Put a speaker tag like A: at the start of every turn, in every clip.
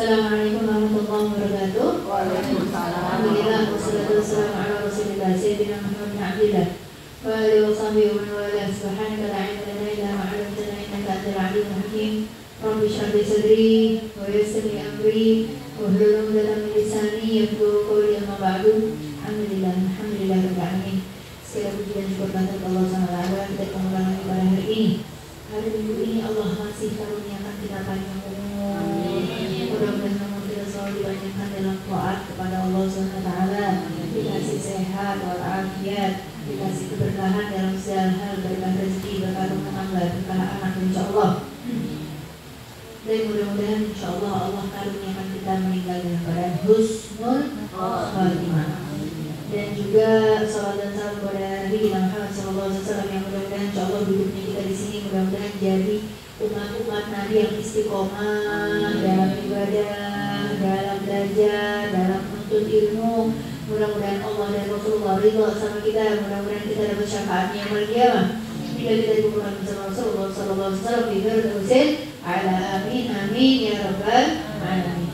A: Assalamualaikum warahmatullahi wabarakatuh.
B: Waalaikumsalam.
A: Alhamdulillah wassalatu wassalamu ala Rasulillah sayyidina Muhammad bin Abdillah wa alihi wa sahbihi wa man wala. Subhanaka la ilma lana illa ma 'allamtana innaka antal alimul hakim. Rabbi shrah li sadri wa yassir li amri wahlul 'uqdatam min lisani yafqahu qawli. Amma ba'du. Alhamdulillah rabbil alamin. Segala puji dan syukur kepada Allah Subhanahu wa taala. Kita kembali pada hari ini. Hari Minggu ini Allah masih karuniakan kita panjang umur. Mudah-mudahan kita selalu dibanyakan dalam taat kepada Allah Subhanahu wa taala. Dikasih sehat walafiat, dikasih keberkahan dalam segala hal, berkah rezeki, berkah rumah tangga, berkah anak, insyaallah. Dan mudah-mudahan insyaallah Allah karuniakan kita meninggal dalam keadaan husnul khatimah. Dan juga salam dan salam kepada Nabi Muhammad SAW yang mudah-mudahan insyaallah hidupnya kita di sini mudah-mudahan jadi umat-umat Nabi yang istiqomah dalam ibadah, dalam belajar, dalam menuntut ilmu. Mudah-mudahan Allah dan Rasulullah ridha sama kita. Mudah-mudahan kita dapat syafaatnya yang mulia. Bila kita dikumpulkan bersama Rasulullah SAW di Firdausil A'la. Amin amin ya rabbal alamin.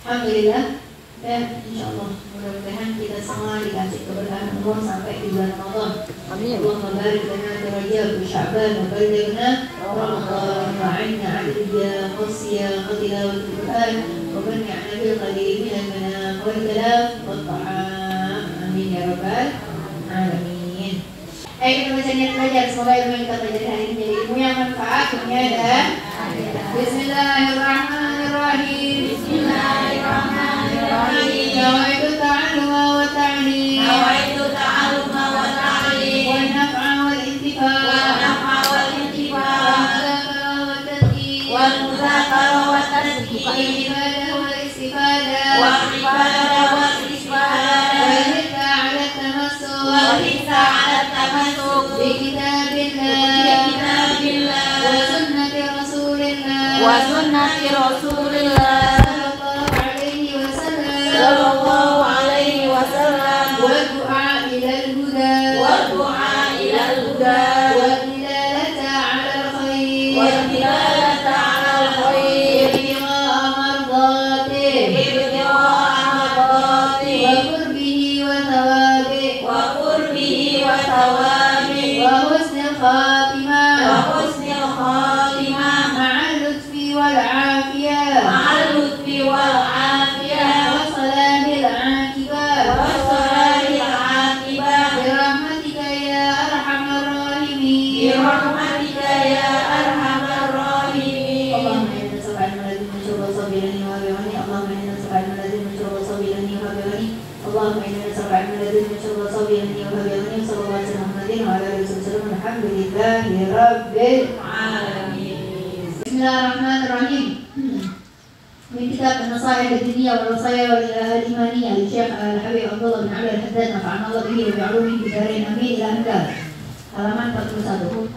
A: Alhamdulillah. Dan insyaallah mudah-mudahan kita semua dikasih keberkahan umur sampai di bulan Ramadan. Amin. Allahumma barik lana fi Rajab wa Sya'ban wa ballighna Ramadan wa 'inna 'adiyya qasiyya wa tilawatul Qur'an wa banni'na bil qadiri min al-manam wal kalam wat ta'am. Amin ya rabbal alamin. Ayo kita baca niat belajar. Semoga ilmu yang kita pelajari hari ini menjadi ilmu yang manfaat dunia dan akhirat. Bismillahirrahmanirrahim. Bismillahirrahmanirrahim. نويت التعلم والتعليم والنفع والمذاكرة والتذكير والعبادة والحث على التمسك بكتاب الله وسنة رسول الله صلى الله عليه وسلم والدعاء إلى الهدى والدلالة على الخير ابتغاء مرضاته وقربه وثوابه وحسن الخاتمة مع اللطف والعافية وصلاح العاقبة برحمتك يا أرحم الراحمين. اللهم إنا نسألك علما لا يضيع من شر صبيرني وهبني. اللهم إنا نسألك علما لا يضيع من شر صبيرني وهبني. اللهم إنا نسألك علما لا يضيع من شر صبيرني وهبني. صلى الله عليه وسلم وعلى آله وسلم. الحمد لله رب العالمين. بسم الله الرحمن الرحيم. من كتاب النصائح الدينية والوصايا الإيمانية للشيخ الحبيب عبد الله بن علي الحداد نفعنا الله به وبعلومه في دارين amin ila hendar. Halaman 41.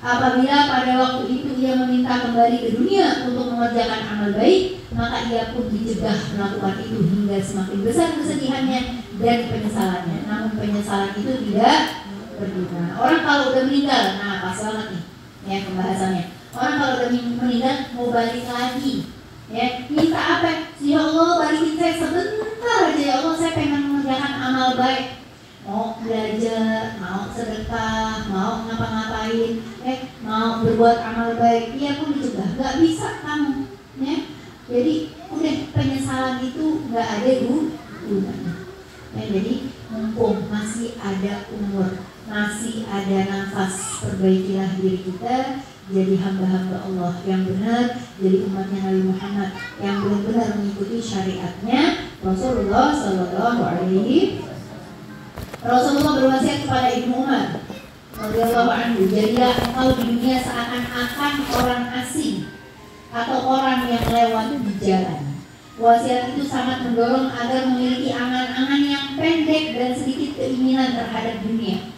A: Apabila pada waktu itu ia meminta kembali ke dunia untuk mengerjakan amal baik, maka ia pun dicegah melakukan itu hingga semakin besar kesedihannya dan penyesalannya. Namun penyesalan itu tidak berguna. Orang kalau udah meninggal, nah pas banget nih ya pembahasannya. Orang kalau udah meninggal mau balik lagi, ya minta apa? Ya Allah balikin saya sebentar aja ya Allah, saya pengen mengerjakan amal baik. Mau belajar, mau sedekah, mau ngapa-ngapain, mau berbuat amal baik, ia pun dicegah. Gak bisa kamu, ya. Jadi udah penyesalan itu gak ada gunanya. Ya, jadi mumpung masih ada umur, masih ada nafas, perbaikilah diri kita. Jadi hamba-hamba Allah yang benar, jadi umatnya Nabi Muhammad yang benar-benar mengikuti syariatnya Rasulullah Sallallahu Alaihi Wasallam. Rasulullah berwasiat kepada Ibnu Umar radhiyallahu anhu, jadilah engkau di dunia seakan-akan orang asing atau orang yang lewat di jalan. Wasiat itu sangat mendorong agar memiliki angan-angan yang pendek dan sedikit keinginan terhadap dunia.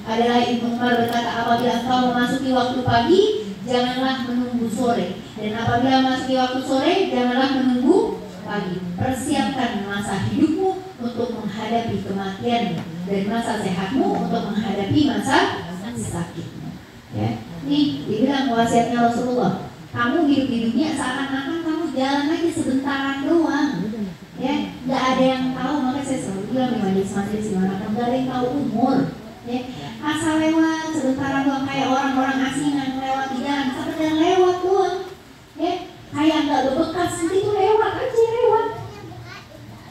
A: Adalah Ibnu Umar berkata, apabila engkau memasuki waktu pagi, janganlah menunggu sore, dan apabila memasuki waktu sore, janganlah menunggu pagi. Persiapkan masa hidupmu untuk menghadapi kematianmu dan masa sehatmu untuk menghadapi masa sakitmu. Ya, ini dibilang wasiatnya Rasulullah. Kamu hidup di dunia seakan-akan kamu jalan aja sebentaran doang, ya, nggak ada yang tahu. Makanya saya selalu bilang di majelis gimana kan, nggak ada yang tahu umur, ya, asal lewat sebentaran doang kayak orang-orang asingan lewat di jalan, sekedar lewat doang, ya, kayak nggak bebekas, itu lewat aja lewat,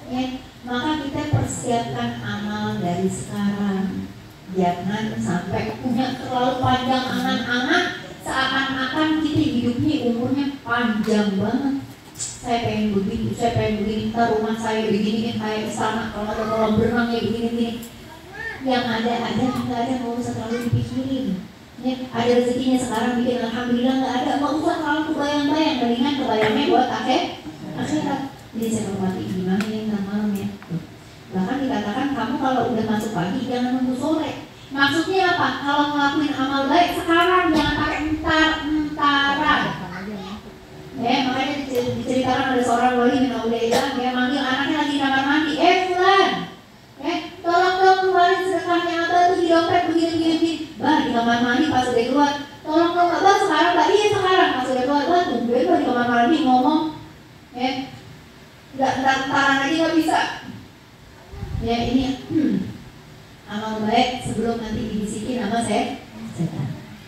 A: ya. Maka kita persiapkan amal dari sekarang, jangan sampai punya terlalu panjang angan-angan seakan-akan kita hidupnya umurnya panjang banget. Saya pengen begini, saya pengen begini, ntar rumah saya beginiin kayak istana, kalau ada kolam berenangnya begini-begini. Yang ada, nggak ada, nggak usah terlalu dipikirin. Ya, ada rezekinya sekarang bikin alhamdulillah, nggak ada, nggak usah terlalu kebayang-bayang, mendingan kebayangnya buat akhirat. Jadi saya hormati gimana ya ntar malam ya. Bahkan dikatakan kamu kalau udah masuk pagi jangan nunggu sore. Maksudnya apa? Kalau ngelakuin amal baik sekarang, jangan pakai entar-entaran. Ya, makanya diceritakan ada seorang wali min auliya, dia manggil anaknya lagi di kamar mandi, Fulan, tolong dong kembali sedekahnya Abah tuh di dompet begini. Bah, di kamar mandi pas udah keluar, tolong dong Abah sekarang, Mbak, iya sekarang pas udah keluar, Bah, tungguin Bah di kamar mandi ngomong, nggak entar-entaran aja nggak bisa. Ya ini amal baik sebelum nanti dibisikin sama setan.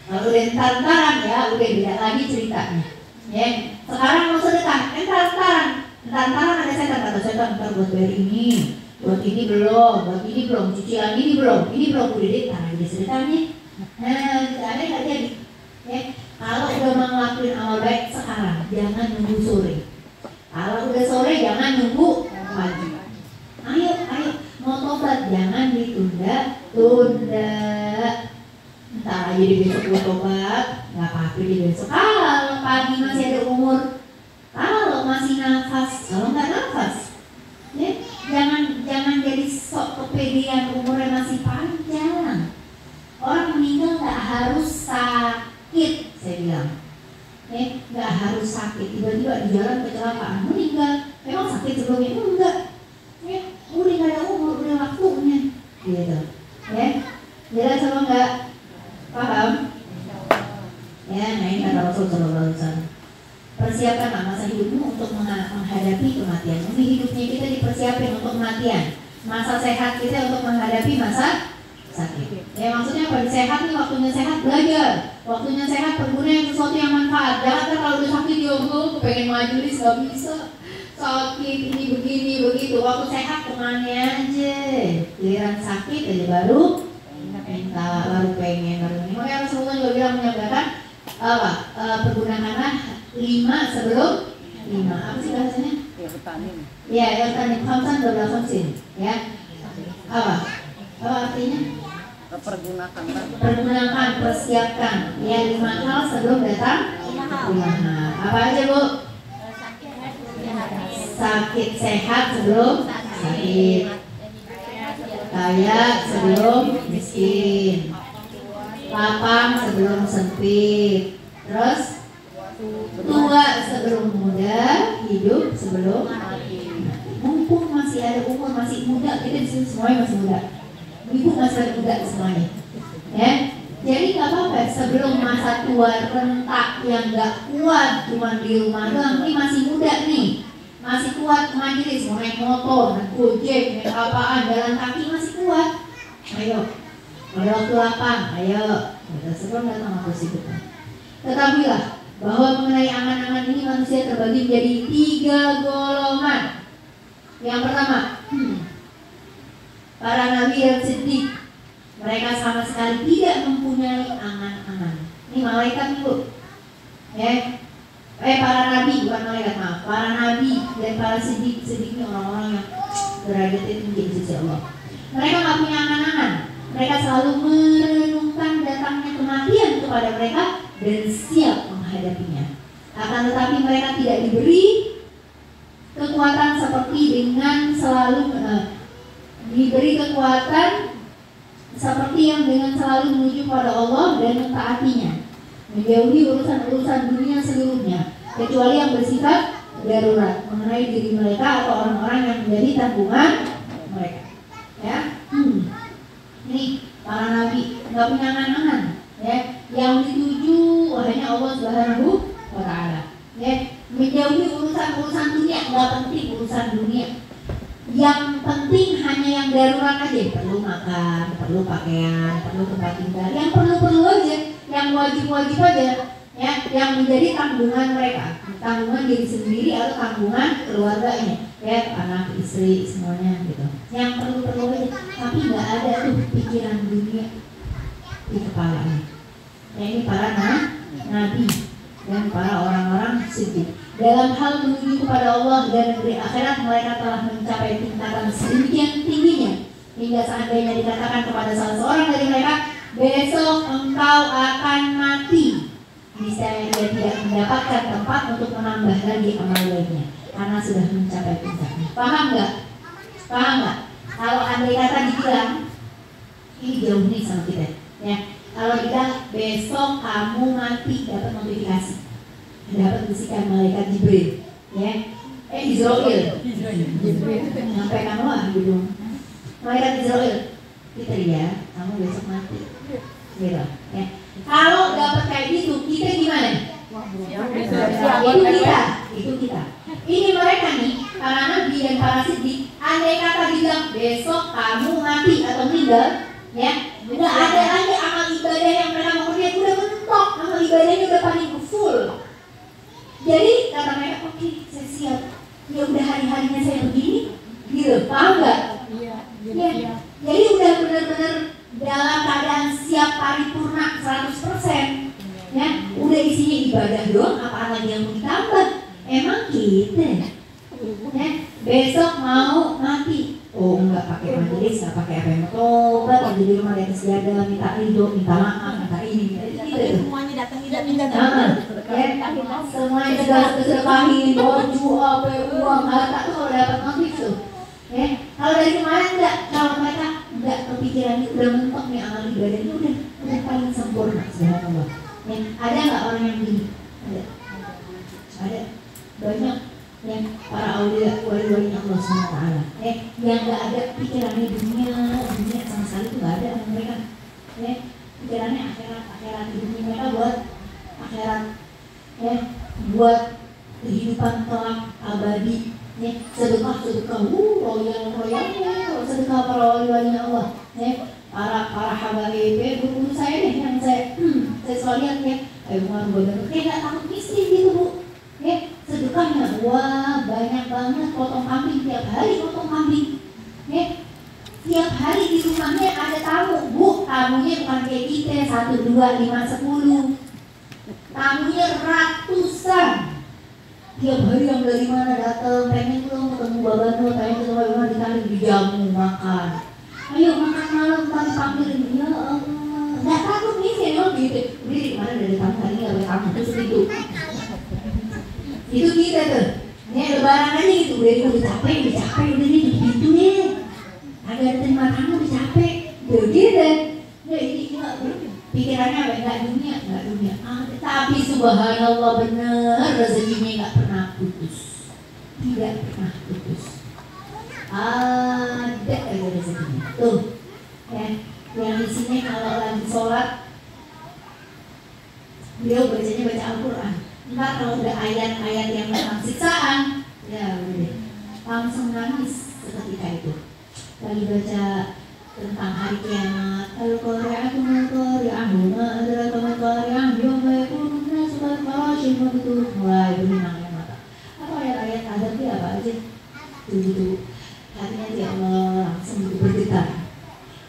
A: Kalau udah entar-entaran ya udah beda lagi ceritanya. Ya, sekarang mau sedekah, entar-entaran ada setan, kata setan, ntar buat bayar ini, buat ini belum, cicilan ini belum, udah deh, tanah jadi sedekahnya. Nah, ada nggak jadi? Ya, kalau udah mau ngelakuin amal baik sekarang, jangan nunggu sore. Kalau udah sore jangan nunggu pagi. Ayo, mau tobat jangan ditunda-tunda. Ntar aja di besok gue tobat, nggak apa-apa di besok. Kalau pagi masih ada umur, kalau masih nafas, kalau nggak nafas, ya, jangan jadi sok kepedean umurnya masih panjang. Orang meninggal nggak harus sakit, saya bilang. Nggak harus sakit, tiba-tiba di jalan kecelakaan meninggal. Memang sakit sebelumnya? Enggak. Udah nggak ada umur, udah waktunya, gitu. Ya, jelas apa enggak? Paham? Ya, nah ini kata Rasul Sallallahu Alaihi Wasallam. Persiapkan masa hidupmu untuk menghadapi kematian. Jadi hidupnya kita dipersiapkan untuk kematian. Masa sehat kita untuk menghadapi masa sakit. Ya maksudnya apa? Sehat nih, waktunya sehat belajar. Waktunya sehat pergunakan sesuatu yang manfaat. Jangan kan kalau udah sakit ya pengen majelis nggak bisa. Sakit ini begini begitu. Waktu sehat kemana aja. Giliran sakit aja baru pengen baru ini. Makanya Rasulullah juga bilang menyampaikan pergunakanlah 5 sebelum 5. Apa sih bahasanya? Ya, yang khamsan double khamsin. Ya. Apa artinya? Pergunakan, persiapkan. Ya 5 hal sebelum datang 5 hal. Apa aja Bu? Sakit, sehat sebelum sakit, kaya sebelum miskin, lapang sebelum sempit, terus tua sebelum muda, hidup sebelum mati. Mumpung masih ada umur, masih muda, kita disini semuanya masih muda. Ibu masih muda semuanya, ya. Jadi nggak apa-apa sebelum masa tua rentak yang nggak kuat cuma di rumah doang. Ini masih muda nih, masih kuat majelis, mau naik motor, naik gojek, naik apaan, jalan kaki masih kuat. Ayo, pada waktu lapang, ayo. Kita sebelum datang waktu sibuk. Ketahuilah bahwa mengenai angan-angan ini manusia terbagi menjadi 3 golongan. Yang pertama, para nabi dan siddiq, mereka sama sekali tidak mempunyai angan-angan. Ini malaikat Bu, ya. Para nabi, bukan malaikat, maaf. Para nabi dan para siddiq ini orang-orang yang derajatnya tinggi di sisi Allah. Mereka nggak punya angan-angan. Mereka selalu merenungkan datangnya kematian kepada mereka dan siap menghadapinya. Akan tetapi mereka tidak diberi kekuatan seperti dengan selalu diberi kekuatan seperti yang dengan selalu menuju pada Allah dan mentaatinya, menjauhi urusan-urusan dunia seluruhnya, kecuali yang bersifat darurat mengenai diri mereka atau orang-orang yang menjadi tanggungan mereka. Ya, ini para nabi nggak punya angan-angan, ya, yang dituju hanya Allah Subhanahu wa Ta'ala.
B: ya, menjauhi urusan-urusan dunia, nggak penting urusan dunia. Yang penting hanya yang darurat aja, perlu makan, perlu pakaian, perlu tempat tinggal, yang perlu-perlu aja, yang wajib-wajib aja, ya, yang menjadi tanggungan mereka, tanggungan diri sendiri atau tanggungan keluarganya, ya, anak, istri, semuanya gitu. Yang perlu-perlu aja, tapi nggak ada tuh pikiran dunia di kepalanya. Ya, ini para nabi dan para orang-orang siddiq. Dalam hal menuju kepada Allah dan negeri akhirat, mereka telah mencapai tingkatan sedemikian tingginya hingga seandainya dikatakan kepada salah seorang dari mereka, besok engkau akan mati, niscaya dia tidak mendapatkan tempat untuk menambah lagi amal baiknya karena sudah mencapai puncaknya. Paham nggak? Paham nggak? Kalau andai kata dibilang, ini jauh nih sama kita, ya. Kalau bilang besok kamu mati, dapat notifikasi, dapat bisikan malaikat Jibril, ya, Israel, sampai kamu gitu, malaikat Israel, kita ya, kamu besok mati, gitu, ya. Kalau dapat kayak gitu, kita gimana? Itu kita. Ini mereka nih, para nabi dan para siddiq, andai kata bilang besok kamu mati atau meninggal, ya, nggak ada lagi amal ibadah yang mereka mau kerjain, udah mentok, amal ibadahnya udah paling full. Jadi kata mereka, oke, saya siap. Ya udah hari-harinya saya begini, gitu, paham nggak? Ya. Jadi udah benar-benar dalam keadaan siap paripurna 100%. Ya, udah isinya ibadah doang, apalagi yang mau ditambah? Emang kita, ya, besok mau mati. Oh enggak pakai majelis, enggak pakai apa yang tobat, lagi di rumah di atas jaga, minta ridho, minta maaf, minta ini, gitu. Semuanya datang. Semuanya sedekahin, baju, apa, uang, harta tuh kalau dapat notif tuh. Ya, kalau dari kemarin enggak, kalau mereka enggak kepikiran udah mentok nih amal ibadah ini udah paling sempurna, subhanallah. Ya, ada nggak orang yang begini? Ada, banyak. Yang para aulia wali-wali Allah SWT, yang nggak ada pikirannya dunia sama sekali itu nggak ada mereka, ya, pikirannya akhirat hidupnya mereka buat akhirat, ya, buat kehidupan kelak abadi, ya, sedekah royal sedekah para wali-wali Allah, ya, para habaib, guru saya deh yang saya selalu lihat, ya, benar-benar kayak nggak takut miskin gitu bu. Ya, sedekahnya, wah banyak banget, potong kambing tiap hari, potong kambing. Ya, tiap hari di rumahnya ada tamu, bu, tamunya bukan kayak kita 1, 2, 5, 10, tamunya ratusan. Tiap hari yang dari mana datang, pengen belum ketemu babanu, pengen ketemu babanu, ditarik dijamu makan. Ayo makan malam, kami panggilin, ya Allah, nggak takut nih sih, gitu. Udah di mana dari tamu hari ini nggak tamu terus itu. Itu kita tuh, nih lebaran aja gitu, udah capek, udah nih gitu deh, agak terima tamu udah capek, begitu, ya ini pikirannya apa? Nggak dunia, tapi subhanallah bener rezekinya nggak pernah putus, tidak pernah putus, ada aja rezekinya, tuh, ya, yang isinya kalau lagi sholat, beliau bacanya baca Al-Quran. Ntar kalau udah ayat-ayat yang tentang siksaan, ya udah langsung nangis seketika itu. Lagi baca tentang hari kiamat, al-qari'atu mal-qari'ah, ma adraka mal-qari'ah, yawma yakunu an-nasu kal-farashil mabthus, mulai bernangis mata. Apa ayat-ayat azab dia apa aja? Tuh hatinya dia Allah langsung bergetar.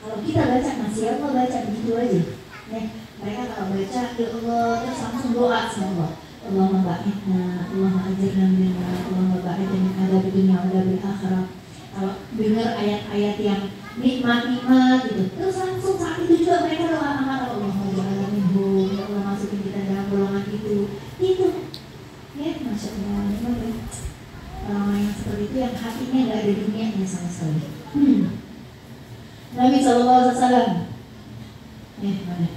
B: Kalau kita baca masih Allah baca begitu aja. Mereka kalau baca ya Allah terus langsung doa sama Allah. Allahumma ba'idna, Allahumma ajirna minna, Allahumma ba'idna min adzabil dunya wa adzabil akhirah. Kalau dengar ayat-ayat yang nikmat gitu, terus langsung saat itu juga mereka doa amal Allahumma ja'alna minhum, ya Allah masukin kita dalam golongan itu. Ya, masya Allah, orang yang seperti itu yang hatinya nggak ada dunianya sama sekali. Nabi SAW, mana?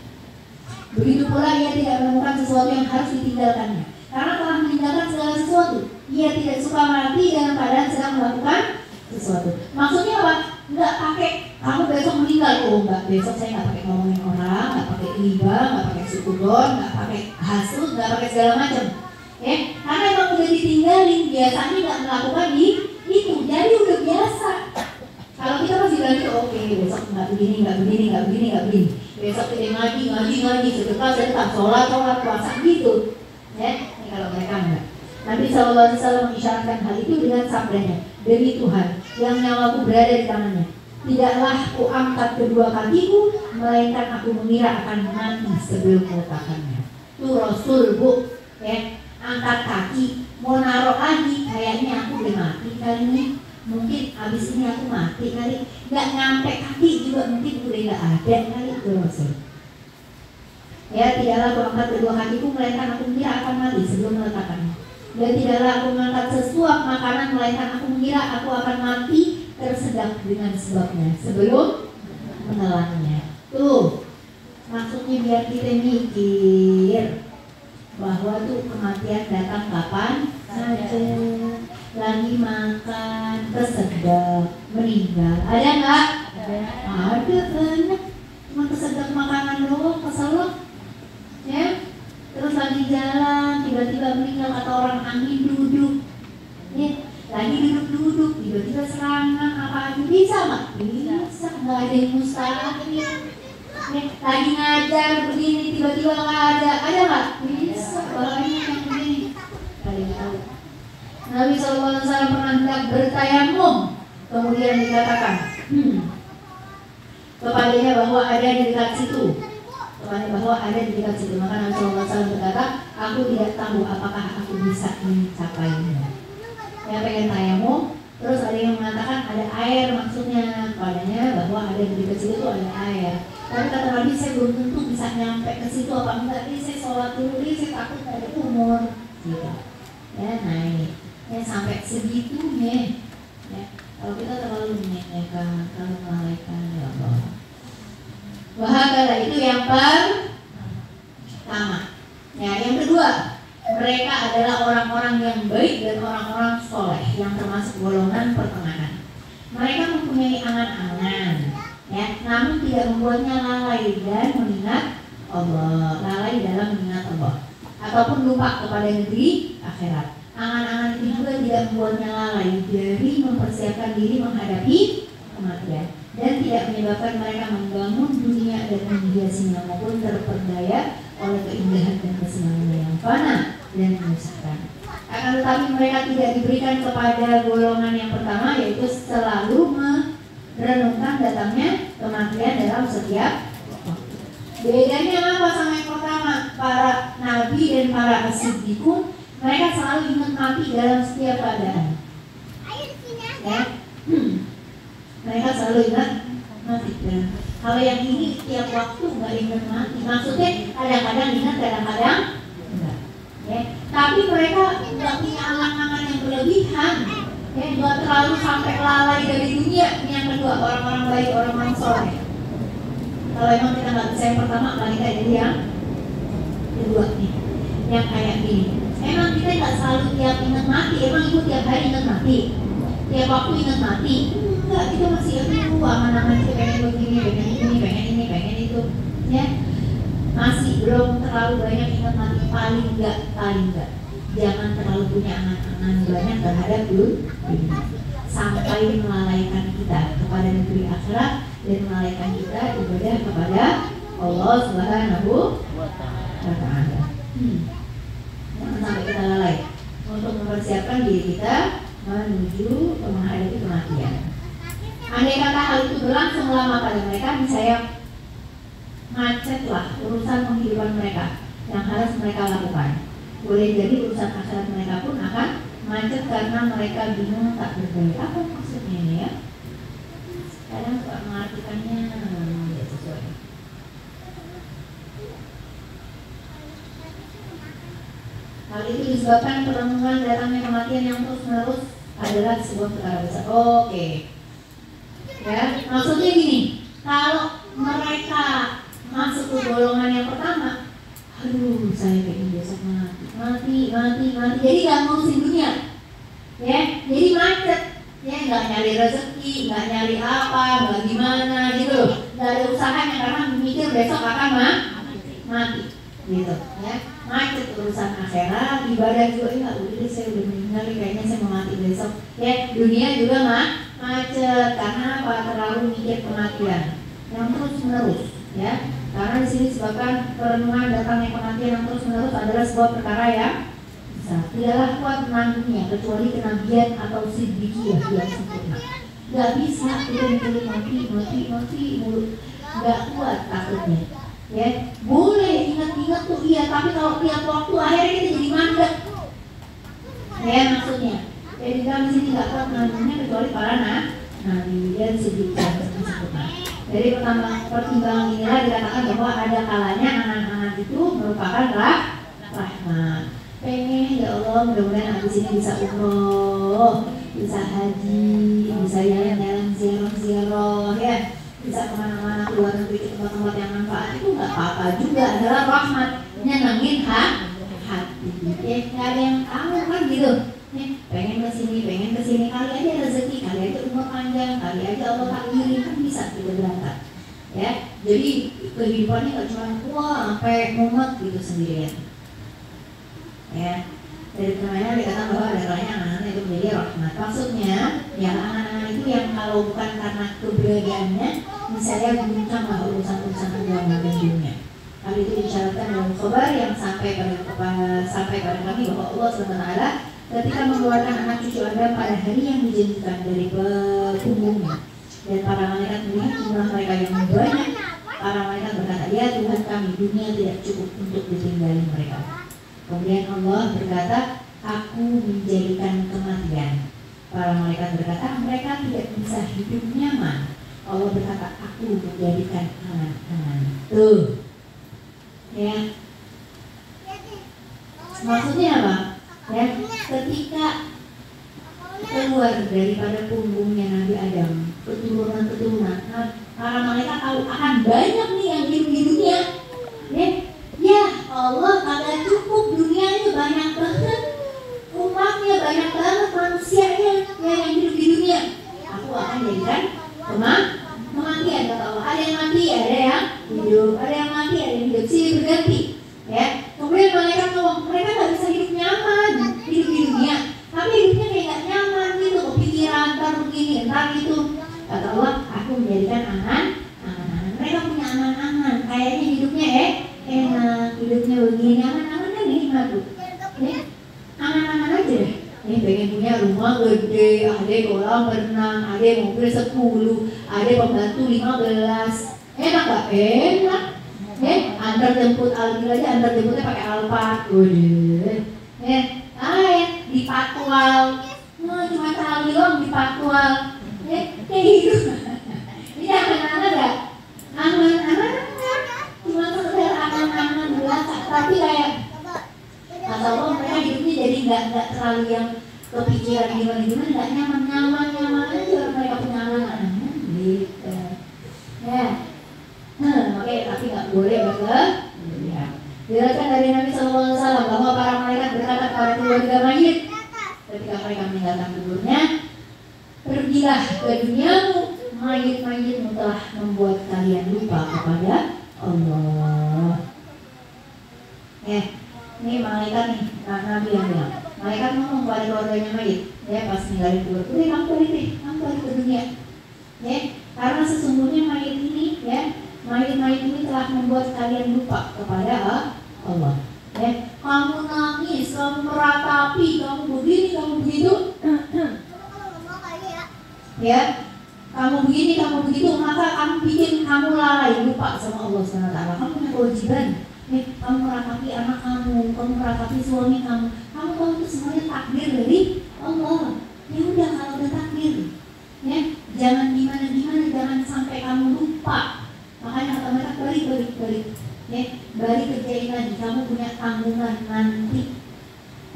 B: Begitu pula ia tidak menemukan sesuatu yang harus ditinggalkannya, karena telah meninggalkan segala sesuatu. Ia tidak suka mati dalam keadaan sedang melakukan sesuatu. Maksudnya apa? Nggak pakai kamu besok meninggal, oh enggak, besok saya nggak pakai ngomongin orang, nggak pakai riba, nggak pakai sukudon, nggak pakai hasud, nggak pakai segala macam. ya, karena emang udah ditinggalin, biasanya nggak melakukan itu, jadi udah biasa. Kalau kita masih bilang oke, besok nggak begini, besok kita ngaji, sedekah, sholat, puasa gitu, ya. Ini kalau mereka enggak. Nabi SAW mengisyaratkan hal itu dengan sabdanya, demi Tuhan yang nyawaku berada di tangannya, tidaklah ku angkat kedua kakiku, melainkan aku mengira akan mati sebelum meletakkannya. Tuh Rasul, Bu, ya, angkat kaki, mau naruh lagi, kayaknya aku udah mati kali ini, mungkin abis ini aku mati kali, nggak nyampe kaki juga mungkin udah nggak ada kali. Itu Rasul. Ya, tidaklah aku angkat kedua kakiku, melainkan aku mengira akan mati sebelum meletakkannya. Dan tidaklah aku mengangkat sesuap makanan, melainkan aku mengira aku akan mati tersedak dengan sebabnya sebelum menelannya. Tuh, maksudnya biar kita mikir bahwa tuh kematian datang kapan saja, lagi makan tersedak meninggal, ada nggak? Ada banyak, cuma tersedak makanan doang, keselak, ya. Terus lagi jalan tiba-tiba meninggal, kata orang angin duduk, ya. Lagi duduk-duduk tiba-tiba serangan apa aja, bisa nggak? Bisa, nggak ada yang mustahil. Lagi ngajar begini tiba-tiba nggak ada nggak? Bisa, banyak yang begini. Kalian tahu. Nabi SAW pernah hendak bertayamum, kemudian dikatakan kepadanya bahwa ada di dekat situ. Maka Nabi SAW berkata, aku tidak tahu apakah aku bisa mencapainya. Ya, pengen tayamum, terus ada yang mengatakan ada air, maksudnya kepadanya bahwa ada di dekat situ ada air. Tapi kata Nabi, saya belum tentu bisa nyampe ke situ apa enggak. Ini saya sholat dulu, ini saya takut nggak ada umur, gitu. Ya, naik. Ya, sampai segitunya. Ya, kalau kita terlalu menyepelekan, terlalu melalaikan, ya Allah. Bahagia itu yang pertama. Ya, yang kedua, mereka adalah orang-orang yang baik dan orang-orang soleh yang termasuk golongan pertengahan. Mereka mempunyai angan-angan, ya, namun tidak membuatnya lalai dan mengingat Allah, lalai dalam mengingat Allah, ataupun lupa kepada negeri akhirat. Angan-angan itu juga tidak membuatnya lalai dari mempersiapkan diri menghadapi kematian, dan tidak menyebabkan mereka membangun dunia dan menghiasinya maupun terperdaya oleh keindahan dan kesenangan yang fana dan menyusahkan. Akan tetapi mereka tidak diberikan kepada golongan yang pertama, yaitu selalu merenungkan datangnya kematian dalam setiap waktu. Bedanya apa sama yang pertama? Para nabi dan para as-siddiqun, mereka selalu ingat mati dalam setiap keadaan. Ya. Mereka selalu ingat mati. Kalau yang ini tiap waktu nggak ingat mati, maksudnya kadang-kadang ingat, kadang-kadang enggak. Ya. Tapi mereka nggak punya angan-angan yang berlebihan, ya, nggak terlalu sampai lalai dari dunia. Ini yang kedua, orang-orang baik, orang-orang soleh. Kalau emang kita nggak bisa yang pertama, mari kita jadi yang kedua nih, yang kayak gini. Emang kita nggak selalu tiap ingat mati, emang ibu tiap hari ingat mati, tiap waktu ingat mati. Enggak, kita masih angan-angan kita pengen begini, pengen itu, ya. Masih belum terlalu banyak ingat mati, paling enggak. Jangan terlalu punya angan-angan banyak terhadap dunia, sampai melalaikan kita kepada negeri akhirat dan melalaikan kita ibadah kepada Allah Subhanahu wa Ta'ala. Jangan sampai kita lalai untuk mempersiapkan diri kita menuju menghadapi kematian. Andai kata hal itu berlangsung lama pada mereka, niscaya macetlah urusan penghidupan mereka yang harus mereka lakukan. Boleh jadi urusan akhirat mereka pun akan macet karena mereka bingung tak berdaya. Apa maksudnya ini, ya? Kadang suka mengartikannya tidak sesuai. Hal itu disebabkan perenungan datangnya kematian yang terus-menerus adalah sebuah perkara besar. Oke. Ya, maksudnya gini, kalau mereka masuk ke golongan yang pertama, aduh, saya pengen besok mati, jadi nggak ngurusin dunia, ya, jadi macet, ya, nggak nyari rezeki, nggak nyari apa, nggak gimana gitu, nggak ada usahanya karena mikir besok akan mati, gitu, ya. macet urusan akhirat, ibadah juga enggak, udah saya udah meninggal kayaknya saya mau mati besok. Ya, dunia juga macet karena apa? Terlalu mikir kematian yang terus menerus, ya. Karena di sini disebabkan perenungan datangnya kematian yang terus menerus adalah sebuah perkara yang tidaklah kuat menanggungnya kecuali kenabian atau siddiqiyah yang sempurna. Gak bisa kita mikirin mati mulu, gak kuat takutnya. Ya, boleh ingat-ingat tuh iya, tapi kalau tiap waktu akhirnya kita jadi mandek. Ya maksudnya. Jadi dalam sini gak kuat menanggungnya kecuali para nabi dan siddiqiyah yang sempurna. Dari pertimbangan inilah dikatakan bahwa ada kalanya angan-angan itu merupakan rahmat. Pengen ya Allah mudah-mudahan habis ini bisa umroh, bisa haji, bisa jalan-jalan ziarah ya, bisa kemana-mana keluar negeri ke tempat-tempat yang manfaat, itu nggak apa-apa juga, adalah rahmat, nyenengin hati. Ya nggak ada yang tahu kan gitu. Pengen kesini kali aja rezeki, kali aja umur panjang, kali aja Allah takdirin kan bisa kita berangkat. Ya, jadi kehidupannya nggak cuma wah sampai mumet gitu sendirian. Ya, dari kemarin dikatakan bahwa ada kalanya anak-anak itu menjadi rahmat. Maksudnya, ya anak-anak itu yang kalau bukan karena keberadaannya, misalnya guncang lah urusan-urusan agama dan dunia. Hal itu disyaratkan dalam khabar yang sampai pada kami bahwa Allah SWT ketika mengeluarkan anak cucu Adam pada hari yang dijanjikan dari punggungnya, dan para malaikat melihat jumlah mereka yang banyak, para malaikat berkata, ya Tuhan kami, dunia tidak cukup untuk ditinggali mereka. Kemudian Allah berkata, aku menjadikan kematian. Para malaikat berkata, mereka tidak bisa hidup nyaman. Allah berkata, aku menjadikan angan-angan. Tuh, ya. Maksudnya apa? Ya, ketika keluar daripada punggungnya Nabi Adam, keturunan, para malaikat tahu akan banyak nih yang hidup di dunia. Ya Allah, kagak cukup, dunianya banyak banget, umatnya banyak banget, manusianya yang hidup di dunia. Aku akan jadikan kematian, kata Allah. Ada yang mati, ada yang hidup, ada yang mati, ada yang hidup, silih berganti. Ya, kemudian malaikat ngomong, mereka nggak bisa hidup nyaman hidup di dunia, tapi hidupnya kayak nggak nyaman gitu, kepikiran ntar begini, ntar gitu. Kata Allah, aku menjadikan angan-angan. Mereka punya angan-angan, kayaknya hidupnya enak, hidupnya begini, angan-angan kan nikmat tuh. Angan-angan aja deh. Pengen punya rumah gede, ada kolam berenang, ada mobil 10, ada pembantu 15. Enak gak? Enak. Antar jemput Albil aja, antar jemputnya pakai Alphard. Di Patwal. Cuma terlalu doang di Patwal. Kayak gitu. Ini angan-angan gak? Angan-angan cuma sekedar angan-angan belaka, tapi kayak kata Allah mereka hidupnya jadi nggak terlalu yang kepikiran gimana, nggak nyaman aja mereka punya angan-angan gitu. Ya. Oke, tapi nggak boleh ya. Diriwayatkan dari Nabi SAW bahwa para malaikat berkata kepada keluarga mayit ketika mereka meninggalkan kuburnya, pergilah ke duniamu, mayit-mayitmu telah membuat kalian lupa kepada Allah. Ini malaikat nih, Nabi yang bilang. Malaikat ngomong kepada keluarganya mayit, pas ninggalin kubur, kamu balik ke dunia. Karena sesungguhnya mayit ini, mayit-mayit ini telah membuat kalian lupa kepada Allah. Kamu nangis, kamu meratapi, kamu begini, kamu begitu. Kamu begini, kamu begitu, maka kamu bikin kamu lalai, lupa sama Allah SWT. Kamu punya kewajiban. Kamu meratapi anak kamu meratapi suami kamu tahu itu semuanya takdir dari Allah. Ya udah, kalau udah takdir, jangan gimana, jangan sampai kamu lupa. Makanya kata mereka balik. Balik kerjain lagi, kamu punya tanggungan nanti.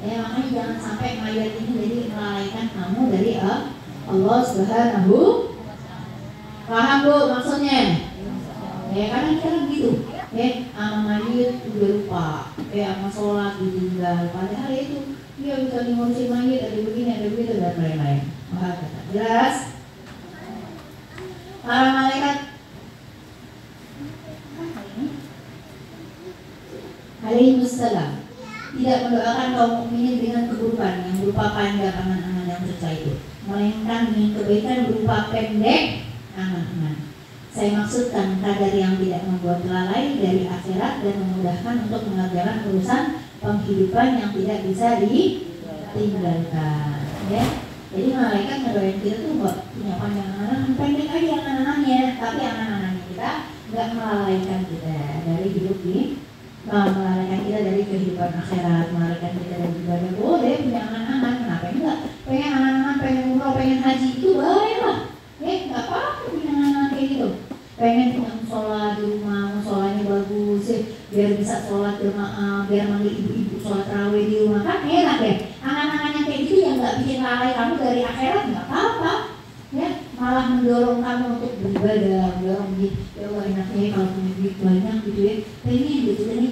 B: Makanya jangan sampai mayat ini jadi melalaikan kamu dari Allah Subhanahu. Paham Bu maksudnya? Kadang kita gitu. Sama mayit udah lupa, sama sholat ditinggal. Padahal itu dia bisa ngurusin mayit, ada begini, ada begitu, dan lain-lain. Jelas? Para malaikat alaihissalam tidak mendoakan kaum mukminin dengan keburukan yang berupa panjang angan-angan yang tercela itu, melainkan dengan kebaikan berupa pendek angan-angan. Saya maksudkan kadar yang tidak membuat lalai dari akhirat dan memudahkan untuk mengerjakan urusan penghidupan yang tidak bisa ditinggalkan. Ya, jadi malaikat ngedoain kita tuh nggak punya panjang angan-angan, pendek aja angan-angannya, tapi angan-angannya kita nggak melalaikan kita dari hidup ini. Melalaikan kita dari kehidupan akhirat, melalaikan kita dari ibadah. Boleh punya angan-angan, kenapa enggak? Pengen angan-angan, pengen umroh, pengen haji, itu boleh lah. Ya nggak apa-apa punya angan-angan kayak gitu. Pengen punya musola di rumah, musolanya bagus, ya, biar bisa sholat jemaah, biar manggil ibu-ibu sholat tarawih di rumah, kan enak ya. Angan-angan yang kayak gitu yang nggak bikin lalai kamu dari akhirat, nggak apa-apa. Ya, malah mendorong kamu untuk beribadah, mendorong gitu. Ya Allah enaknya kalau punya duit banyak gitu ya, pengen gitu nih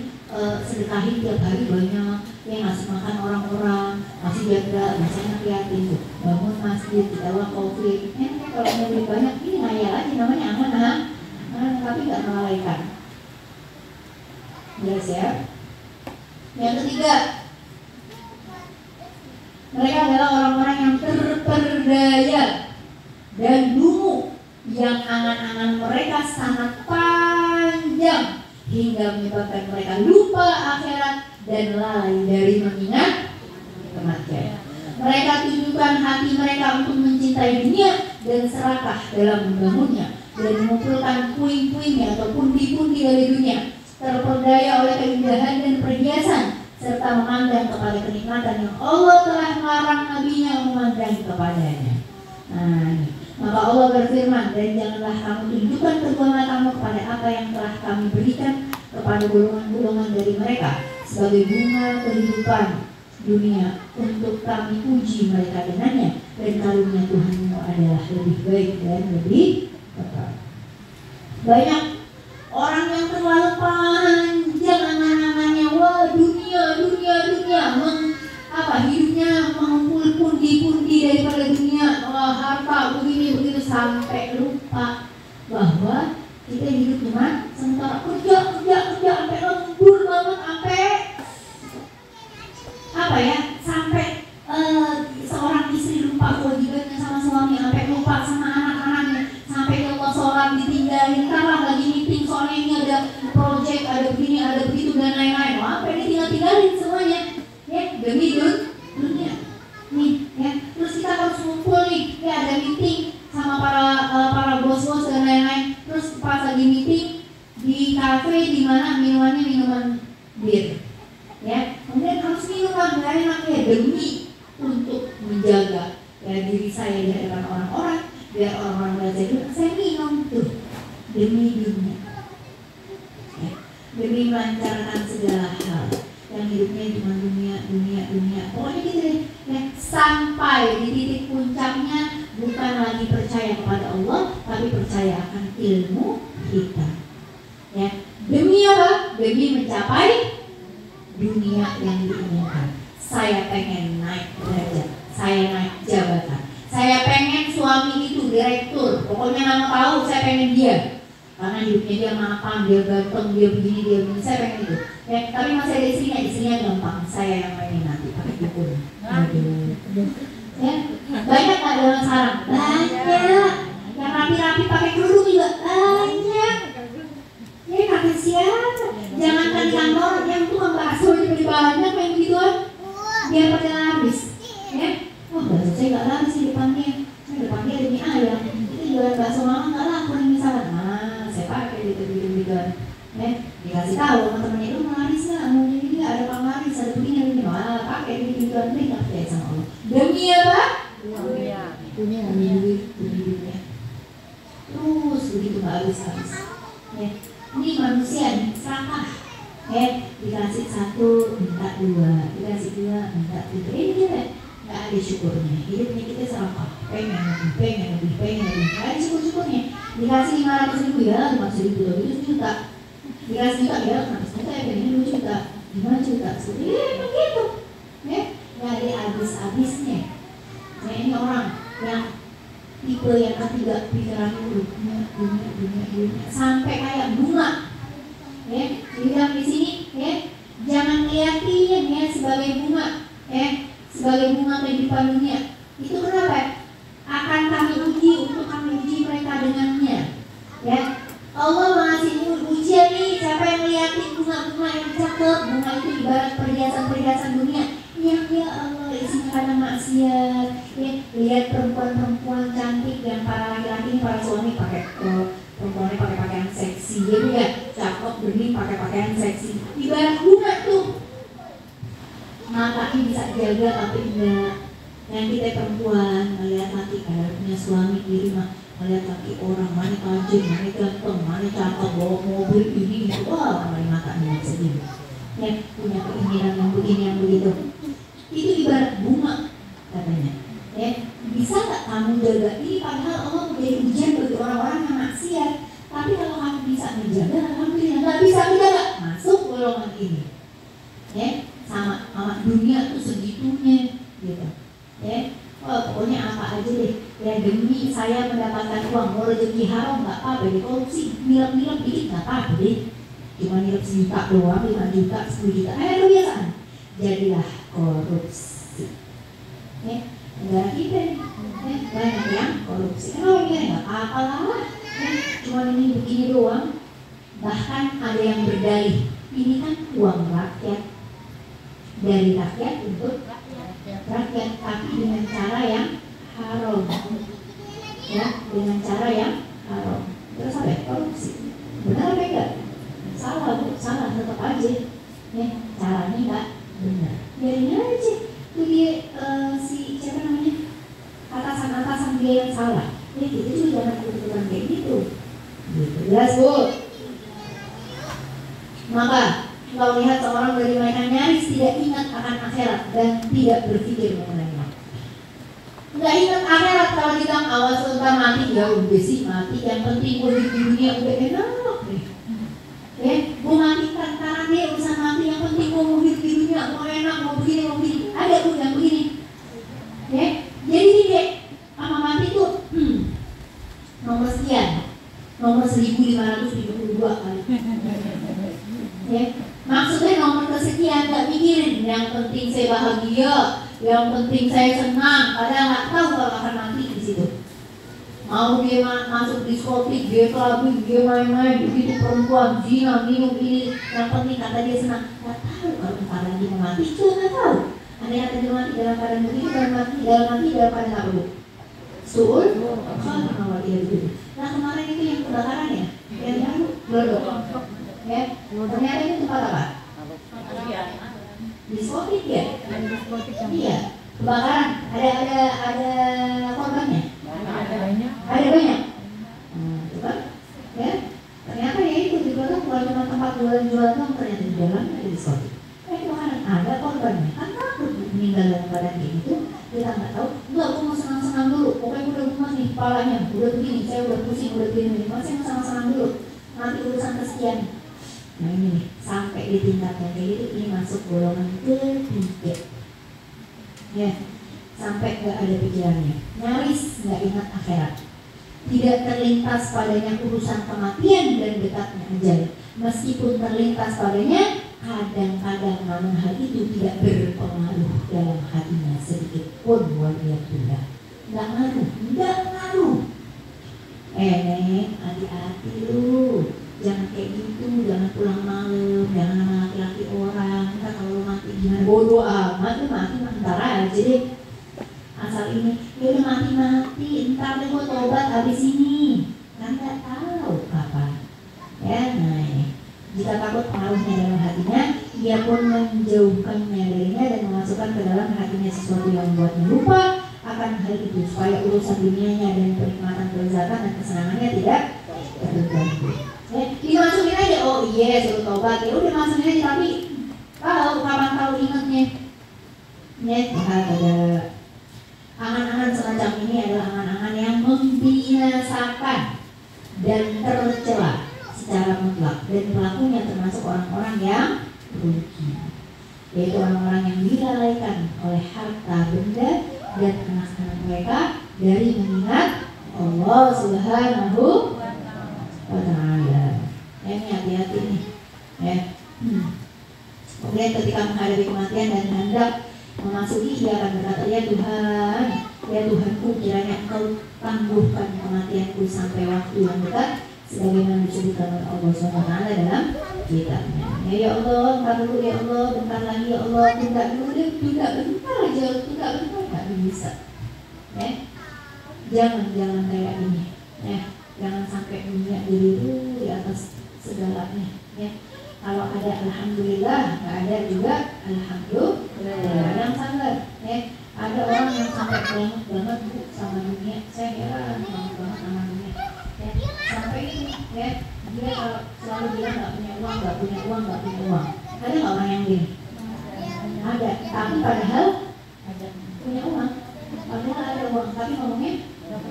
B: sedekahin tiap hari banyak, ya ngasih makan orang-orang, ngasih jaga, misalnya yatim tuh, bangun masjid, ditawar covid. Kalau punya duit banyak ini ngayal aja, namanya amanah, tapi nggak melalaikan. Jelas ya. Yang ketiga, mereka adalah orang-orang yang terperdaya dan dungu, yang angan-angan mereka sangat panjang hingga menyebabkan mereka lupa akhirat dan lalai dari mengingat kematian. Mereka tunjukkan hati mereka untuk mencintai dunia dan serakah dalam membangunnya dan mengumpulkan puing-puingnya atau pundi-pundi dari dunia, terperdaya oleh keindahan dan perhiasan, serta memandang kepada kenikmatan yang Allah telah melarang nabinya memandang kepadanya. Nah, maka Allah berfirman, dan janganlah kamu tunjukkan kedua matamu kepada apa yang telah kami berikan kepada golongan-golongan dari mereka sebagai bunga kehidupan dunia untuk kami uji mereka dengannya, dan karunia Tuhanmu adalah lebih baik dan lebih kekal. Banyak orang yang terlalu panjang angan-angannya, wah dunia, hidupnya mengumpul pundi-pundi daripada dunia, wah harta begini begitu, sampai lupa bahwa kita hidup cuma sementara, kerja sampai lembur banget, sampai seorang istri lupa kewajibannya sama suami, sampai lupa sama anak-anaknya, sampai Allah sholat ditinggalin, karena lagi meeting soalnya ini ada project, ada begini, ada begitu dan lain-lain, sampai ditinggalin semuanya, ya demi dunia nih, ya. Terus kita harus ngumpul nih, ya ada meeting sama para bos-bos dan lain-lain, terus pas lagi meeting di kafe di mana minumannya minuman bir, ya kemudian harus minum kan, gak enak ya, demi untuk menjaga ya diri saya di hadapan orang-orang, biar orang-orang melihat saya minum tuh demi dunia, ya, demi melancarkan segala hal yang hidupnya cuma dunia. Pokoknya gitu deh, ya, sampai di titik puncaknya bukan lagi percaya kepada Allah, tapi percaya akan ilmu kita, ya. Demi apa? Demi mencapai dunia yang diinginkan. Saya pengen naik derajat, saya naik jabatan, saya pengen suami itu direktur, pokoknya nggak mau tahu, saya pengen dia, karena hidupnya dia mapan, dia ganteng, dia begini, dia begini, saya pengen itu. Ya, tapi masih ada istrinya gampang, saya yang mainin nanti pakai dukun. Ya, banyak nggak dalam sarang? Banyak. Yang rapi-rapi pakai kerudung juga banyak. Ya, kata siapa? Jangankan kantor, yang tukang bakso juga banyak kayak begituan. Biar pada laris. Ya, bakso saya nggak laris di depannya. Depannya ada mie ayam. Itu jualan bakso mama nggak laku nih misalnya. Nah, saya pakai gitu-gitu. Ya, dikasih tahu sama temennya, lu mau laris nggak? Mau ini nggak? Ada pang laris, ada begini, malah pakai gitu-gituan, nggak percaya sama Allah. Demi apa? Dunia. Terus begitu nggak habis-habis. Ya, ini manusia nih, serakah. Ya, dikasih satu minta dua, dikasih dua minta tiga. Ini dia nggak ada syukurnya. Hidupnya kita serakah, pengen lebih, nggak ada syukur-syukurnya. Dikasih 500.000 ya, 500.000 lebih 1 juta. Dikasih juta ya, 100 juta ya, pengen 2 juta, 5 juta, seperti begitu. Ya, nggak ada habis-habisnya. Nah, ini orang yang tipe yang ketiga, pikiran dunia sampai kayak bunga. Ya, dibilang di sini, ya, Jangan lihatin ya sebagai bunga, sebagai bunga kehidupan dunia. Itu kenapa? Akan kami uji untuk kami uji mereka dengannya. Ya, Allah mengasih ujian nih. Siapa yang lihatin bunga-bunga yang cakep, bunga itu ibarat perhiasan-perhiasan dunia yang ya Allah isinya karena maksiat. Ya, lihat perempuan-perempuan cantik yang para laki-laki, para suami pakai perempuannya pakai pakaian seksi, gitu ya, cakep bening pakai pakaian seksi. Ibarat bunga tuh. Matanya bisa jaga tapi enggak. Yang kita perempuan melihat laki kalau punya suami di rumah, melihat laki orang mana tajam, mana ganteng, mana cakep, bawa mobil ini itu, wah kali matanya sedih. Ya punya keinginan yang begini yang begitu. Itu ibarat bunga katanya. Ya bisa nggak kamu jaga ini? Padahal Allah menjadi ujian bagi orang-orang yang maksiat. Tapi kalau kamu bisa menjaga, alhamdulillah. Nggak bisa menjaga, masuk golongan ini. Ya sama dunia tuh segitunya gitu. Ya, pokoknya apa aja deh. Ya demi saya mendapatkan uang, mau rezeki haram nggak apa-apa deh. Korupsi nilap-nilap dikit nggak apa-apa deh. Cuma nilap 1 juta doang, 5 juta, 10 juta. Kebiasaan. Jadilah korupsi. Ya, negara kita nih, banyak yang korupsi. Kenapa ini nggak apa-apa? Cuma ini begini doang. Bahkan ada yang berdalih, ini kan uang rakyat, dari rakyat untuk rakyat, tapi dengan cara yang haram, ya, dengan cara yang haram. Terus apa? Korupsi. Benar apa enggak? Salah, Bu. Salah tetap aja. Ya, caranya enggak benar. Biarin aja. Itu dia si siapa namanya? Atasan-atasan dia yang salah. Ya, kita juga jangan ikut-ikutan kayak gitu. Gitu. Jelas, Bu. Maka kalau lihat seorang dari mereka nyaris tidak ingat akan akhirat dan tidak berpikir mengenainya. Nggak ingat akhirat, kalau bilang awas sebentar mati, ya udah sih mati. Yang penting gue di dunia udah enak deh. Ya, gue mati karena dia urusan mati. Yang penting gue mau hidup di dunia, mau enak, mau begini, mau begini. Ada Bu yang begini. Ya, jadi ini deh, sama mati tuh nomor sekian, nomor 1572 kali. Ya. Maksudnya nomor kesekian, gak mikirin yang penting saya bahagia, yang penting saya senang, padahal nggak tahu kalau akan mati di situ. Mau dia masuk diskotik, dia kelabing, dia main-main, begitu perempuan, zina, minum ini, yang penting kata dia senang. Nggak tahu kalau bentar lagi mau mati, juga nggak tahu. Ada yang kata dia mati dalam keadaan begitu, dalam mati dalam keadaan apa Bu? Suul, kan awal dia begitu. Nah kemarin itu yang kebakaran ya, yang baru belum. Ya, ternyata itu tempat apa? Diskotik ya? Iya, kebakaran. Ada korbannya? Ada banyak. Coba, ya. Ternyata ya itu di belakang bukan cuma tempat jualan doang, ternyata di dalam ada diskotik. Kebakaran ada korbannya. Kan takut meninggal dalam keadaan kayak gitu. Kita nggak tahu. Enggak, aku mau senang-senang dulu. Pokoknya udah gemas nih kepalanya. Udah begini, saya udah pusing, udah begini. Masih mau senang-senang dulu. Nanti urusan kesekian. Nah ini nih, sampai di tingkat yang kayak gitu, ini masuk golongan ketiga. Ya, sampai gak ada pikirannya, nyaris gak ingat akhirat, tidak terlintas padanya urusan kematian dan dekatnya ajal. Meskipun terlintas padanya, kadang-kadang namun hal itu tidak berpengaruh dalam hatinya sedikit pun. Waliyadillah, nggak ngaruh. Nek, hati-hati lu. Jangan kayak gitu, jangan pulang malam, jangan sama laki-laki orang. Ntar kalau mati gimana? Bodoh amat, lu mati ntar aja deh. Asal ini, ya udah mati, ntar deh gua tobat habis ini. Kan nggak tahu kapan. Ya, nah ini. Jika takut pengaruhnya dalam hatinya, ia pun menjauhkannya darinya dan memasukkan ke dalam hatinya sesuatu yang membuatnya lupa akan hal itu, supaya urusan dunianya dan penikmatan kelezatan dan kesenangannya tidak terganggu. Dimasukin aja, oh iya suruh tobat, ya udah masukin aja, tapi tahu kapan tahu ingatnya. Ya, ada angan-angan semacam ini adalah angan-angan yang membinasakan dan tercela secara mutlak, dan pelakunya termasuk orang-orang yang rugi, yaitu orang-orang yang dilalaikan oleh harta benda dan anak-anak mereka dari mengingat Allah Subhanahu wa ta'ala. Ini hati-hati nih ya. kemudian ketika menghadapi kematian dan hendak memasuki, dia akan berkata, ya Tuhanku, kiranya Engkau tangguhkan kematianku sampai waktu yang dekat, sebagaimana disebutkan oleh Allah SWT dalam kitabnya. Ya Allah, bentar dulu ya Allah, bentar lagi ya Allah, tunda dulu deh, tunda bentar aja, nggak bisa. Ya, jangan kayak ini. Ya, jangan sampai dunia diri di atas segalanya. Ya, kalau ada alhamdulillah, nggak ada juga alhamdulillah. Yang sabar. Ya, ada orang yang sampai banget sama dunia. Saya heran banget sama dunia. Ya, sampai ini, ya, dia kalau selalu bilang nggak punya uang. Ada nggak orang yang gini? Ada. Tapi padahal ada punya uang. Padahal ada uang, tapi ngomongnya nggak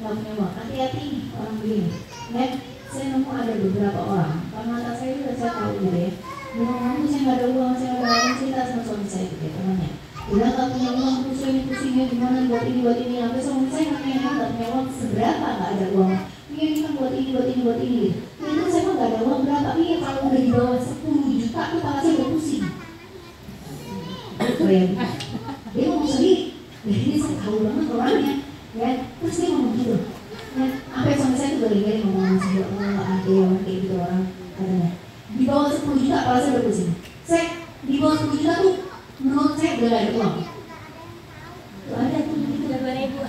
B: punya uang. Hati-hati nih orang begini. Ya, saya nemu ada beberapa orang. Kalau mata saya juga saya tahu gitu ya. Ngomong saya nggak ada uang, saya nggak ada uang, cerita sama suami saya gitu ya, temannya. Udah nggak punya uang, pusingnya gimana buat ini. Sampai suami saya nggak punya uang seberapa, nggak ada uang. Ini kan buat ini. Itu saya mah nggak ada uang berapa. Iya kalau udah di bawah 10 juta tuh kepala saya udah pusing. Dia ngomong sendiri. Jadi saya tahu banget orangnya. Ya, terus dia ngomong gitu. Ya, sampai suami saya tuh gari-gari ngomong sama Allah, ada orang kayak gitu orang katanya. Di bawah 10 juta kepala saya udah pusing. Saya di bawah 10 juta tuh menurut saya udah gak ada uang. Tuh ada tuh gitu. 2.000.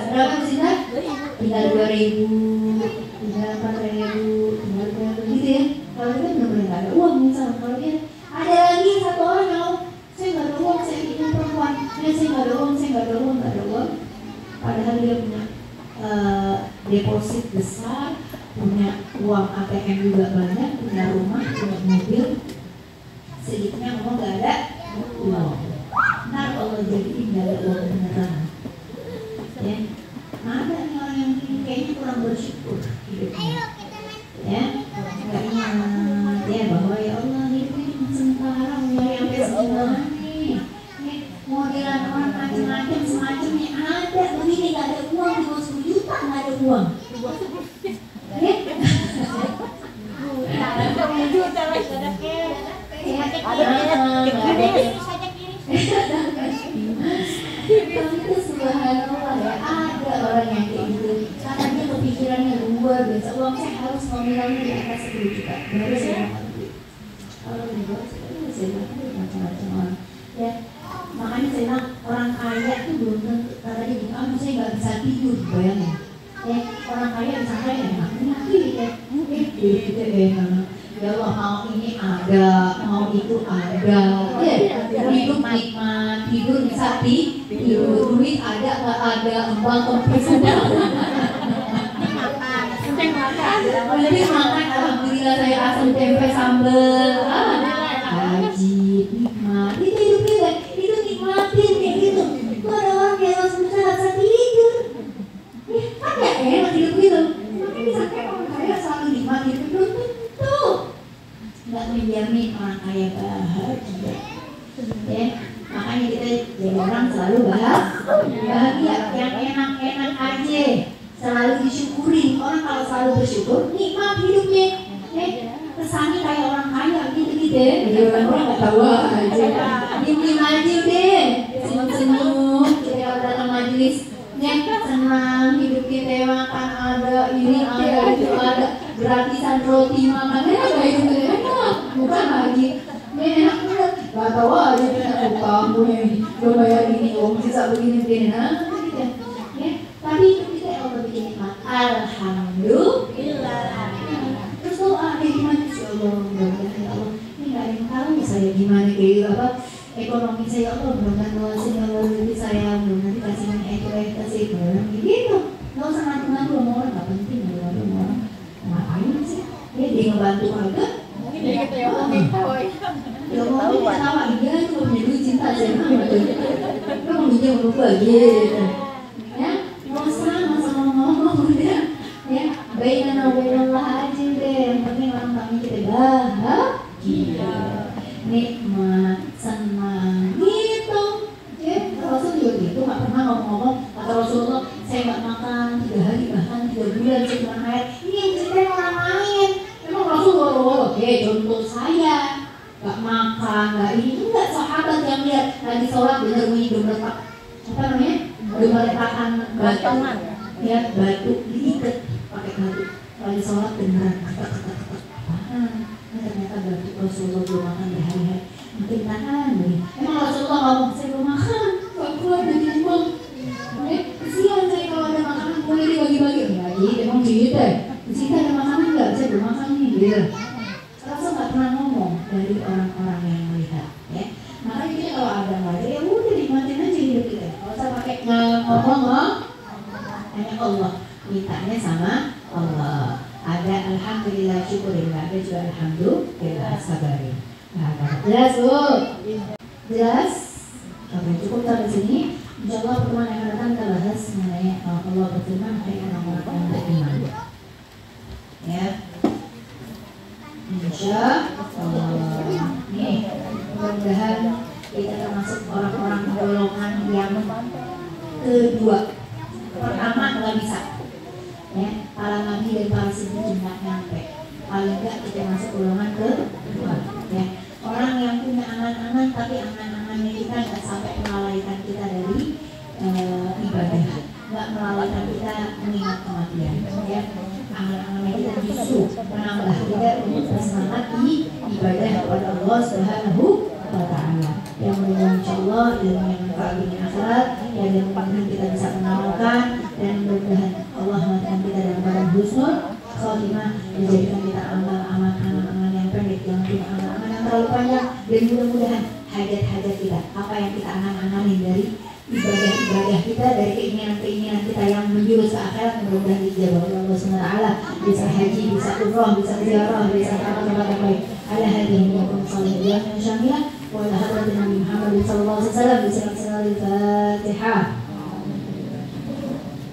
B: Berapa sih kan? Tinggal 2.000, tinggal 4.000, tinggal 3.000 gitu ya. Kalau dia benar-benar gak ada uang misalnya. Kalau dia ada lagi satu orang yang saya gak ada uang, saya ingin perempuan. Ya saya gak ada uang. Padahal dia punya deposit besar, punya uang ATM juga banyak, punya rumah, punya mobil. Sedikitnya ngomong gak ada uang. Ntar Allah jadiin gak ada uang beneran. Ya, ada nih orang yang kayaknya kurang bersyukur hidupnya. Ya, nggak ingat ya bahwa ya Allah hidup ini cuma sementara, mau sampai segimana nih. Modelan orang macam-macam semacamnya ada, begini nggak ada uang, di bawah 10 juta nggak ada uang. Ya, tapi itu subhanallah ya, ada orang yang kayak gitu karena dia kepikirannya luar biasa. Uang saya harus nominalnya di atas 10 juta baru saya makan duit. Kalau di bawah saya makan macam-macam orang ya. Makanya saya bilang orang kaya itu belum tentu katanya gini, saya nggak bisa tidur, bayangin ya, orang kaya bisa kaya enak ya, ya Allah mau ini ada, mau itu ada, ya hidup nikmat, tidur bisa tidur, duit ada nggak ada, embang kempes semua. Lebih makan, alhamdulillah saya asam tempe sambal, haji nikmat, itu hidup kita, itu nikmatin kayak gitu. Tuh ada orang yang langsung bisa tidur, kan ya enak hidup gitu. Makanya bisa kayak orang kaya selalu nikmatin hidup tuh. Nggak menjamin orang kaya bahagia ya, makanya kita jadi orang selalu bahagia, yang enak-enak aja selalu disyukuri. Orang kalau selalu bersyukur nikmat hidupnya ya, kesannya kayak orang kaya gitu-gitu ya. Jadi orang nggak tahu aja, diem aja deh, senyum-senyum kita dalam majelis ya, senang hidup kita, makan ada, ini ada, itu ada, gratisan roti makannya apa hidup kita enak, bukan lagi enak banget, gak tahu aja kita kamu nih, lo bayar ini, uang sisa begini, nah gitu ya. Tapi hidup kita Allah bikin nikmat, alhamdulillah. Terus doa gimana sih Allah, mudah-mudahan ya Allah, ini gak ada yang tahu saya gimana kayak apa ekonomi saya, Allah mudah-mudahan luasin Allah rezeki saya, mudah-mudahan dikasih ini kasih gitu. Nggak usah ngaku-ngaku sama orang, nggak penting ngaku-ngaku sama orang. Ngapain sih? Dia ngebantu aja. Mungkin dia gitu ya, orang tahu ya. Ya mau ketawa, dia cuma punya duit cinta saya betul. Lo mau minjem lupa gitu. Ya, nggak usah ngomong dia. Ya, baiklah Allah aja deh. Yang penting orang kami kita bahagia, nikmat, senang gitu. Ya, Rasul juga gitu, nggak pernah ngomong-ngomong kata Rasulullah, saya nggak makan 3 hari bahkan 3 bulan saya cuma haid. Ini yang ceritain orang lain. Emang Rasul oke contoh saya nggak apa namanya, gemetakan batu, ya batu diikat pakai batu, lagi sholat beneran ternyata batu Rasulullah belum makan berhari-hari, makin tahan nih. Emang Rasulullah ngomong saya belum makan, gak keluar dari imam. Kesian saya kalau ada makanan boleh dibagi-bagi. Ya gitu, emang gitu ya. Di sini ada makanan nggak? Saya belum makan nih, gitu. Rasul nggak pernah ngomong dari orang-orang yang melihat, ya. Makanya kita kalau ada nggak ada, ya udah nikmatin aja hidup kita. Kalau saya pakai ngomong, hanya Allah, mintanya sama Allah. Ada alhamdulillah syukurillah, ada juga alhamdulillah sabarin. Nah, jelas bu? Jelas? Oke, cukup sampai sini. Insyaallah pertemuan yang akan datang kita bahas mengenai Allah berfirman hai orang-orang yang beriman. Ya. Insyaallah. Nih, mudah-mudahan kita termasuk orang-orang golongan yang kedua. Pertama nggak bisa. Ya, para nabi dan para siddiq nggak nyampe. Paling nggak kita masuk golongan kedua. Ya, orang yang punya angan-angan tapi angan-angannya kita nggak sampai melalaikan kita dari ibadah, nggak melalaikan kita mengingat kematian. Ya, angan-angannya kita justru menambah kita untuk bersemangat di ibadah kepada Allah Subhanahu wa Ta'ala. Yang mudah-mudahan insyaallah ilmu yang manfaat dunia akhirat, yang mudah-mudahan kita bisa mengamalkan, dan mudah-mudahan Allah mengatakan kita dalam keadaan husnul khotimah, menjadikan kita amal-amal yang pendek, jangan punya amal-amal yang terlalu panjang, dan mudah-mudahan hajat-hajat kita, apa yang kita angan-anganin dari ibadah-ibadah kita, dari keinginan-keinginan kita yang menjurus ke akhirat, mudah-mudahan dijawab oleh Allah SWT. Bisa haji, bisa umroh, bisa ziarah, bisa tempat-tempat yang baik. Ala hadirin minkum salihiyah yang syamilah wa ala hadratin Nabi Muhammad sallallahu alaihi wasallam. Bismillahirrahmanirrahim.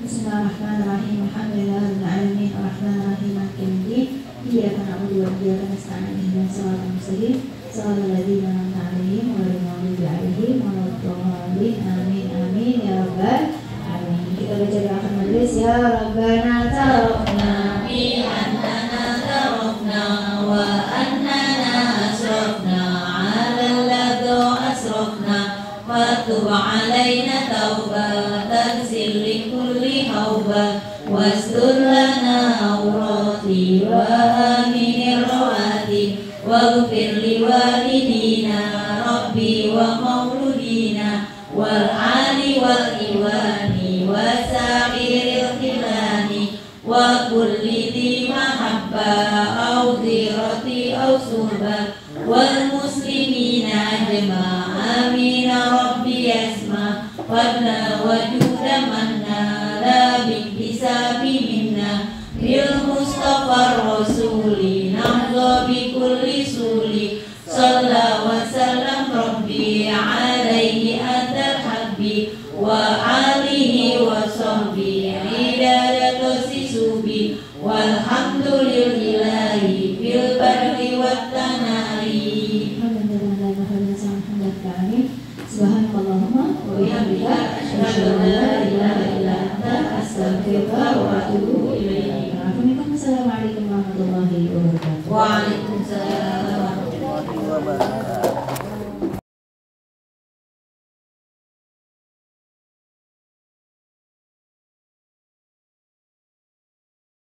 B: Bismillahirrahmanirrahim. Alhamdulillahirabbil alamin arrahmanirrahim maliki yaumiddin. Iyyaka na'budu wa iyyaka nasta'in ihdinas siratal mustaqim siratal ladzina an'amta 'alaihim ghairil maghdubi 'alaihim waladdallin. Amin amin ya rabbal alamin. Kita baca di akhir majelis, ya Rabbana tarafna bi annana tarafna wa annana asrafna 'ala alladhi asrafna fatub 'alaina taubatan li kulli hauba wastur lana awrati wa aminir rawati waghfir li walidina rabbi wa mauludina wal ali wal iwani wa sa'iril khilani wa kulli di mahabba au dirati au suhba wal muslimina ajma'a amin rabbi yasma fadla wa juda manna la bi hisabi minna bil mustafa